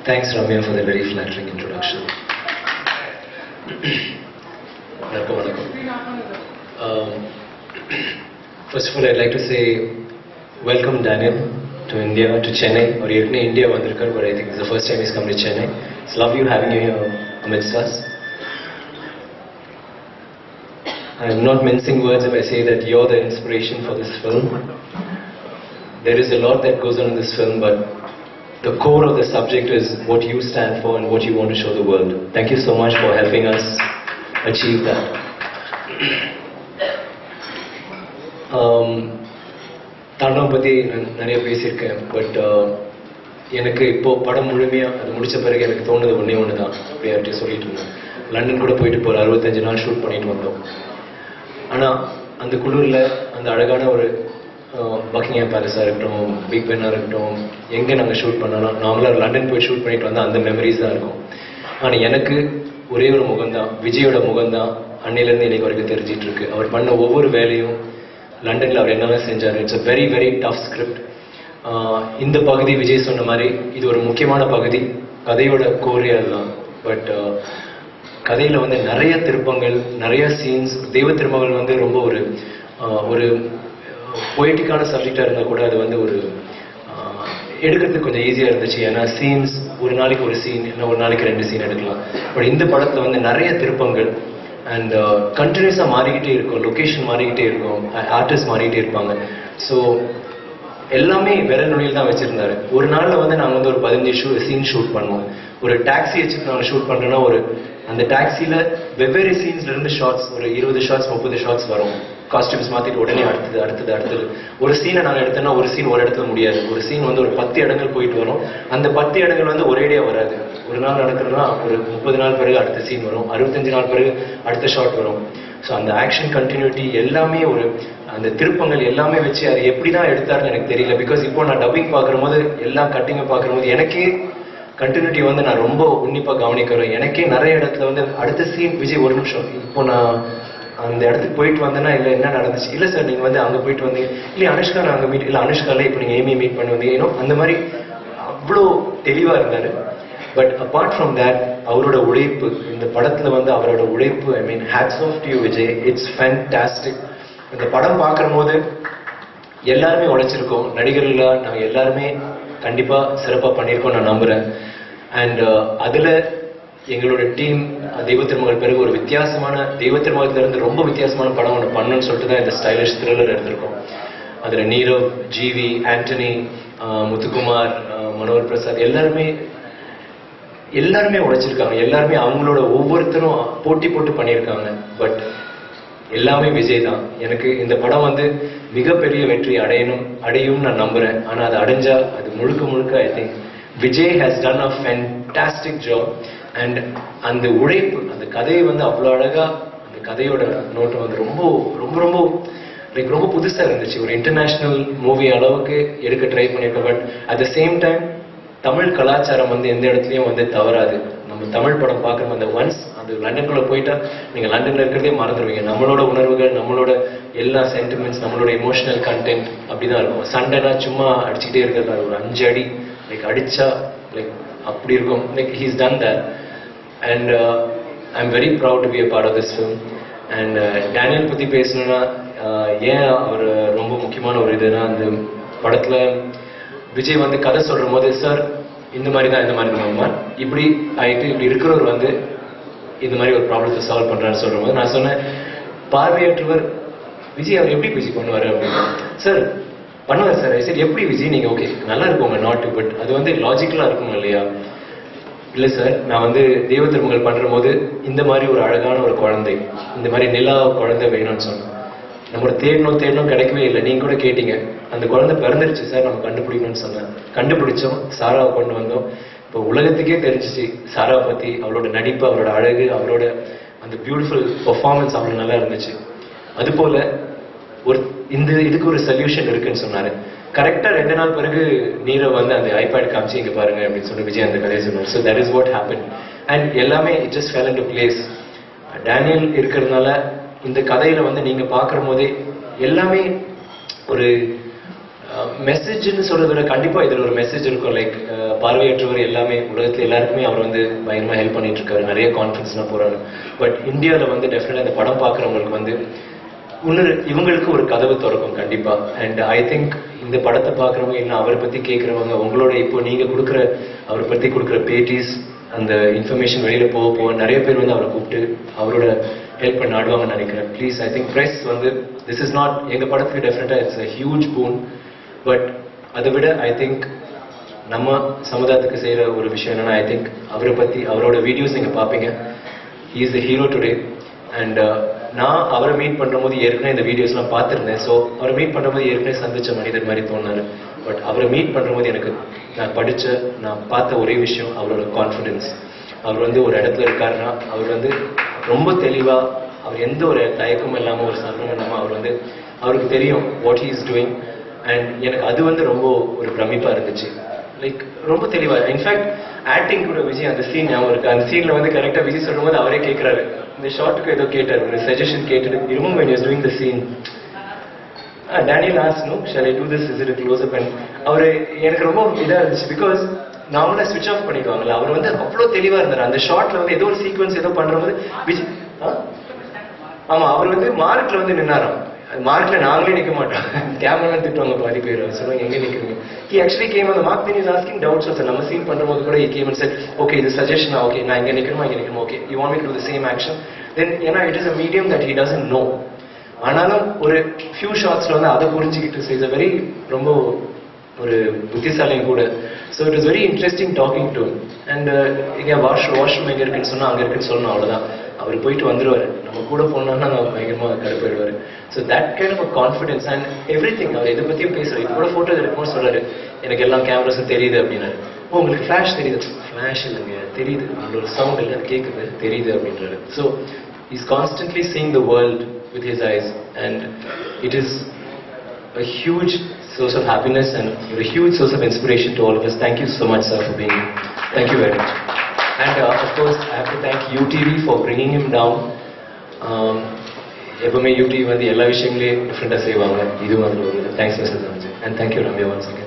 Thanks, Ramya, for the very flattering introduction. First of all, I'd like to say welcome Daniel to India, to Chennai. Or India vandirkar, but I think it's the first time he's come to Chennai. It's lovely having you here amidst us. I'm not mincing words if I say that you're the inspiration for this film. There is a lot that goes on in this film, but the core of the subject is what you stand for and what you want to show the world. Thank you so much for helping us achieve that. தாண்டவம் பற்றி நான் நிறைய பேசியிருக்கேன், but எனக்கு இப்போது படம் முழுமையாக அது முடித்த பிறகு எனக்கு தோணுது ஒன்று தான். அப்படி யார்கிட்ட சொல்லிட்டு இருந்தேன், லண்டன் கூட போயிட்டு போகிற 65 நாள் ஷூட் பண்ணிட்டு வந்தோம். ஆனால் அந்த குளூரில் அந்த அழகான ஒரு பக்கிங்ஹாம் பேலஸாக இருக்கட்டும், பிக் பென்னாக இருக்கட்டும், எங்கே நாங்கள் ஷூட் பண்ணாலும் நார்மலாக லண்டன் போய் ஷூட் பண்ணிட்டு வந்தால் அந்த மெமரிஸ் தான் இருக்கும். ஆனால் எனக்கு ஒரே ஒரு முகம்தான், விஜயோட முகம்தான் அன்னையிலேருந்து இன்னைக்கு வரைக்கும் தெரிஞ்சிட்டு இருக்கு. அவர் பண்ண ஒவ்வொரு வேலையும் லண்டனில் அவர் என்னெல்லாம் செஞ்சார். It's a very very tough script. இந்த பகுதி விஜய் சொன்ன மாதிரி இது ஒரு முக்கியமான பகுதி, கதையோட கோரே அதுதான். பட் கதையில் வந்து நிறைய திருப்பங்கள், நிறைய சீன்ஸ். தெய்வ திருமகள் வந்து ரொம்ப ஒரு பொய்டிக்கான சப்ஜெக்டாக இருந்தால் கூட அது வந்து ஒரு எடுக்கிறதுக்கு கொஞ்சம் ஈஸியாக இருந்துச்சு. ஏன்னா சீன்ஸ் ஒரு நாளைக்கு ஒரு சீன், இல்லை ஒரு நாளைக்கு 2 சீன் எடுக்கலாம். பட் இந்த படத்தில் வந்து நிறைய திருப்பங்கள் அண்ட் கண்டினியூஸாக மாறிக்கிட்டே இருக்கும், லொக்கேஷன் மாறிக்கிட்டே இருக்கும், ஆர்டிஸ்ட் மாறிக்கிட்டே இருப்பாங்க. ஸோ எல்லாமே விரல் நுனியில் தான் வச்சுருந்தாரு. ஒரு நாளில் வந்து நாங்கள் வந்து ஒரு 15 சீன் ஷூட் பண்ணுவோம். ஒரு டாக்ஸி வச்சுட்டு நாங்கள் ஷூட் பண்ணுறோன்னா அந்த டாக்ஸியில் வெவ்வேறு சீன்ஸ்லேருந்து ஷார்ட்ஸ் ஒரு 20 ஷார்ட்ஸ் 30 ஷார்ட்ஸ் வரும். காஸ்டியூம்ஸ் மாற்றிட்டு உடனே அடுத்தது ஒரு சீனை நாங்கள் எடுத்தோன்னா ஒரு சீன் ஒரு இடத்துல முடியாது. ஒரு சீன் வந்து ஒரு 10 இடங்கள் போயிட்டு வரும். அந்த 10 இடங்கள் வந்து ஒரேடியாக வராது. ஒரு நாள் நடக்கிறதுனா ஒரு 30 நாள் பிறகு அடுத்த சீன் வரும், 65 நாள் பிறகு அடுத்த ஷாட் வரும். ஸோ அந்த ஆக்ஷன் கண்டினியூட்டி எல்லாமே அந்த திருப்பங்கள் எல்லாமே வச்சு அது எப்படி தான் எடுத்தாருன்னு எனக்கு தெரியல. பிகாஸ் இப்போ நான் டப்பிங் பார்க்கும்போது எல்லாம் கட்டிங்கை பார்க்கும்போது எனக்கே கண்டினியூட்டி வந்து நான் ரொம்ப உன்னிப்பாக கவனிக்கிறேன். எனக்கே நிறைய இடத்துல வந்து அடுத்த சீன் விஜய் ஒரு நிமிஷம் இப்போ நான் அந்த இடத்துக்கு போயிட்டு வந்தேன்னா இல்லை என்ன நடந்துச்சு, இல்லை சார் நீங்கள் வந்து அங்கே போயிட்டு வந்தீங்க, இல்லை அனுஷ்கா நான் அங்கே மீட், இல்லை அனுஷ்காலே இப்போ நீங்கள் ஏமி மீட் பண்ணி வந்தீங்க, அந்த மாதிரி அவ்வளோ தெளிவாக இருந்தார். பட் அப்பார்ட் ஃப்ரம் தேட் அவரோட உழைப்பு இந்த படத்தில் வந்து அவரோட உழைப்பு, I mean hats off to you Vijay. It's fantastic. இந்த படம் பார்க்குற போது எல்லாருமே உழைச்சிருக்கோம். நடிகர்களாக நாங்கள் எல்லாருமே கண்டிப்பாக சிறப்பாக பண்ணியிருக்கோம் நான் நம்புகிறேன். அண்ட் அதில் எங்களோட டீம் தெய்வ திருமகள் பிறகு ஒரு வித்தியாசமான தெய்வ திருமகத்திலிருந்து ரொம்ப வித்தியாசமான படம் ஒன்று பண்ணணும்னு சொல்லிட்டு தான் இந்த ஸ்டைலிஷ் த்ரில்லர் எடுத்திருக்கோம். அதில் நீரவ், ஜிவி, ஆண்டனி, முத்துக்குமார், மனோகர் பிரசாத் எல்லாருமே உழைச்சிருக்காங்க. எல்லாருமே அவங்களோட ஒவ்வொருத்தரும் போட்டி போட்டு பண்ணியிருக்காங்க. பட் எல்லாமே விஜய் தான். எனக்கு இந்த படம் வந்து மிகப்பெரிய வெற்றி அடையும் நான் நம்புறேன். ஆனால் அது அடைஞ்சா அது முழுக்க I think Vijay has done a fantastic job. And அந்த உழைப்பு, அந்த கதையை வந்து அவ்வளோ அழகா, அந்த கதையோட நோட்டம் வந்து ரொம்ப ரொம்ப ரொம்ப லைக் ரொம்ப புதுசாக இருந்துச்சு. ஒரு இன்டர்நேஷ்னல் மூவி அளவுக்கு எடுக்க ட்ரை பண்ணியிருக்கோம். But at the same time Tamil கலாச்சாரம் வந்து எந்த இடத்துலையும் வந்து தவறாது. நம்ம தமிழ் படம் பார்க்குற அந்த ஒன்ஸ் அது லண்டனுக்குள்ளே போயிட்டா நீங்கள் லண்டனில் இருக்கிறதே மறந்துடுவீங்க. நம்மளோட உணர்வுகள், நம்மளோட எல்லா சென்டிமெண்ட்ஸ், நம்மளோட எமோஷனல் கண்டென்ட் அப்படி தான் இருக்கும். சண்டைனா சும்மா அடிச்சுக்கிட்டே இருக்கிறது, ஒரு 5 அடி லைக் அடித்தா லைக் அப்படி இருக்கும். Like he's done that. And I am very proud to be a part of this film. And Daniel பற்றி பேசணுன்னா ஏன் அவர் ரொம்ப முக்கியமான ஒரு இதுனா, அந்த படத்தில் விஜய் வந்து கதை சொல்கிற போது சார் இந்த மாதிரி தான் இப்படி ஆகிட்டு இப்படி இருக்கிறவர் வந்து இந்த மாதிரி ஒரு ப்ராப்ளத்தை சால்வ் பண்ணுறான்னு சொல்கிற போது நான் சொன்னேன், பார்வையற்றவர் விஜய் அவர் எப்படி விஜய் பண்ணுவார் அப்படின்னு. சார் பண்ணுவார் சார். சரி எப்படி விஜய் நீங்கள் ஓகே நல்லா இருக்கும் உங்கள் நாட்டு, பட் அது வந்து லாஜிக்கலாக இருக்கும் இல்லையா? இல்லை சார், நான் வந்து தெய்வ திருமகள் பண்ணுற போது இந்த மாதிரி ஒரு அழகான ஒரு குழந்தை, இந்த மாதிரி நிலா குழந்தை வேணும்னு சொன்னேன். நம்ம தேடணும் கிடைக்கவே இல்லை. நீங்கள் கூட கேட்டீங்க, அந்த குழந்தை பிறந்துருச்சு சார், நம்ம கண்டுபிடிக்கணும்னு சொன்னேன். கண்டுபிடிச்சோம், சாராவை கொண்டு வந்தோம். இப்போ உலகத்துக்கே தெரிஞ்சிச்சு சாராவை பற்றி, அவளோட நடிப்பு, அவரோட அழகு, அவரோட அந்த பியூட்டிஃபுல் பெர்ஃபார்மன்ஸ் அவ்வளோ நல்லா இருந்துச்சு. அதுபோல் இதுக்கு ஒரு சொல்யூஷன் இருக்குன்னு சொன்னார். கரெக்டாக 2 நாள் பிறகு நீரவ் வந்து அந்த ஐபேட் காமிச்சு இங்கே பாருங்க அப்படின்னு சொல்லி விஜய் அந்த கதையை சொன்னார். So that is what happen. And எல்லாமே it just fell into place. Daniel இருக்கிறதுனால இந்த கதையில் வந்து நீங்கள் பார்க்குற போதே எல்லாமே ஒரு மெசேஜ்னு சொல்றத விட கண்டிப்பாக இதில் ஒரு மெசேஜ் இருக்கும். லைக் பார்வையற்றவர் எல்லாமே உலகத்தில் எல்லாருக்குமே அவர் வந்து பயங்கரமாக ஹெல்ப் பண்ணிட்டு இருக்காரு, நிறைய கான்ஃபரன்ஸ்லாம் போகிறாரு. பட் இந்தியாவில் வந்து டெஃபினட்டாக இந்த படம் பார்க்குறவங்களுக்கு வந்து இன்னொரு இவங்களுக்கு ஒரு கதவு திறக்கும் கண்டிப்பாக. அண்ட் ஐ திங்க் இந்த படத்தை பார்க்குறவங்க இன்னும் அவரை பற்றி கேட்குறவங்க உங்களோட இப்போ நீங்கள் கொடுக்குற அவரை பற்றி கொடுக்குற பேட்டிஸ் அந்த இன்ஃபர்மேஷன் வெளியில் போக போக நிறைய பேர் வந்து அவரை கூப்பிட்டு அவரோட ஹெல்ப் பண்ண ஆடுவாங்கன்னு நினைக்கிறேன். ப்ளீஸ் ஐ திங்க் ப்ரெஸ் வந்து திஸ் இஸ் நாட் எங்கள் படத்துக்கு டெஃபினட்டாக இட்ஸ் அ ஹியூஜ் பூன். பட் அதை விட ஐ திங்க் நம்ம சமுதாயத்துக்கு செய்கிற ஒரு விஷயம் என்னென்னா ஐ திங்க் அவரை பற்றி அவரோட வீடியோஸ் நீங்கள் பார்ப்பீங்க. He is the hero today. And நான் அவரை மீட் பண்ணுற போது ஏற்கனவே இந்த வீடியோஸ்லாம் பார்த்துருந்தேன். ஸோ அவரை மீட் பண்ணுற போது ஏற்கனவே சந்திச்ச மனிதர் மாதிரி தோணார். பட் அவரை மீட் பண்ணுற போது எனக்கு நான் பார்த்த ஒரே விஷயம் அவரோட கான்ஃபிடென்ஸ். அவர் வந்து ஒரு இடத்துல இருக்காருன்னா அவர் வந்து ரொம்ப தெளிவாக அவர் எந்த ஒரு தயக்கமும் இல்லாமல் ஒரு சந்தோஷம் இல்லாமல் அவர் வந்து அவருக்கு தெரியும் what he is doing. And எனக்கு அது வந்து ரொம்ப ஒரு பிரமிப்பாக இருந்துச்சு. லைக் ரொம்ப தெளிவாக இன்ஃபேக்ட் ஆக்டிங் கூட விஜய் அந்த சீன் ஞாபகம் இருக்கு. அந்த சீனில் வந்து கரெக்டாக விஜய் சொல்லும் போது அவரே கேட்குறாரு, இந்த ஷார்ட்டுக்கு ஏதோ கேட்டார், ஒரு சஜஷன் கேட்டுட்டு remove when he was doing the scene. Daniel asked, no, shall I do this? Is it a close up? And அவர் எனக்கு ரொம்ப இதாக இருந்துச்சு. பிகாஸ் நாமளே ஸ்விட்ச் ஆஃப் பண்ணிடுவாங்கல்ல, அவர் வந்து அவ்வளோ தெளிவாக இருந்தார். அந்த ஷார்ட்ல வந்து ஏதோ ஒரு சீக்வன்ஸ் ஏதோ பண்ணும்போது விஜய் ஆமாம் அவர் வந்து மார்க்ல வந்து நின்னாராம். மார்க்ல நாங்களே நிற்க மாட்டோம், கேமராமேன் திட்டுவாங்க பாதி பேர். சொல்லுவாங்க எங்கே நிற்கிறீங்க. ஹி ஆக்சுவலி கேம் அந்த mark then is asking doubts also. நம்ம சீன் பண்ணும்போது கூட he came and said okay இது சஜஷன், ஓகே நான் இங்கே நிற்கணுமா இங்கே நிற்கணுமா, okay you want me to do the same action then. ஏன்னா it is a medium that he doesn't know. ஆனாலும் ஒரு ஃபியூ ஷார்ட்ஸ்ல வந்து அதை புரிஞ்சுக்கிட்டு இஸ் அ வெரி ரொம்ப ஒரு புத்திசாலியும் கூட. So it is very interesting talking to. And இங்கே வாஷ்ரூம் எங்கே இருக்குன்னு சொன்னால் அங்கே இருக்குன்னு சொல்லணும், அவ்வளோதான். அவர் போயிட்டு வந்துடுவார். நம்ம கூட போனோம்னா நம்ம பயங்கரமாக கடுப்பாயிடுவார். So that kind of confidence and everything. அவர் எதை பற்றியும் பேசுகிறார். இது கூட ஃபோட்டோ எடுக்கும்போது சொல்கிறாரு எனக்கு எல்லாம் கேமராஸும் தெரியுது அப்படின்னாரு. உங்களுக்கு ஃப்ளாஷ் தெரியுது? ஃப்ளாஷ் இல்லைங்க, தெரியுது. அவங்களோட சவுண்ட் இல்லை கேட்குது, தெரியுது அப்படின்றாரு. So is constantly seeing the world with his eyes, and it is a huge source of happiness and a huge source of inspiration to all of us. Thank you so much, sir, for being here. Thank you very much. And of course I have to thank UTV for bringing him down. எப்பவுமே UTV வந்து எல்லா விஷயங்களையும் டிஃப்ரெண்டாக செய்வாங்க. இது வந்து ஒரு thanks mister. And thank you Ramya once again.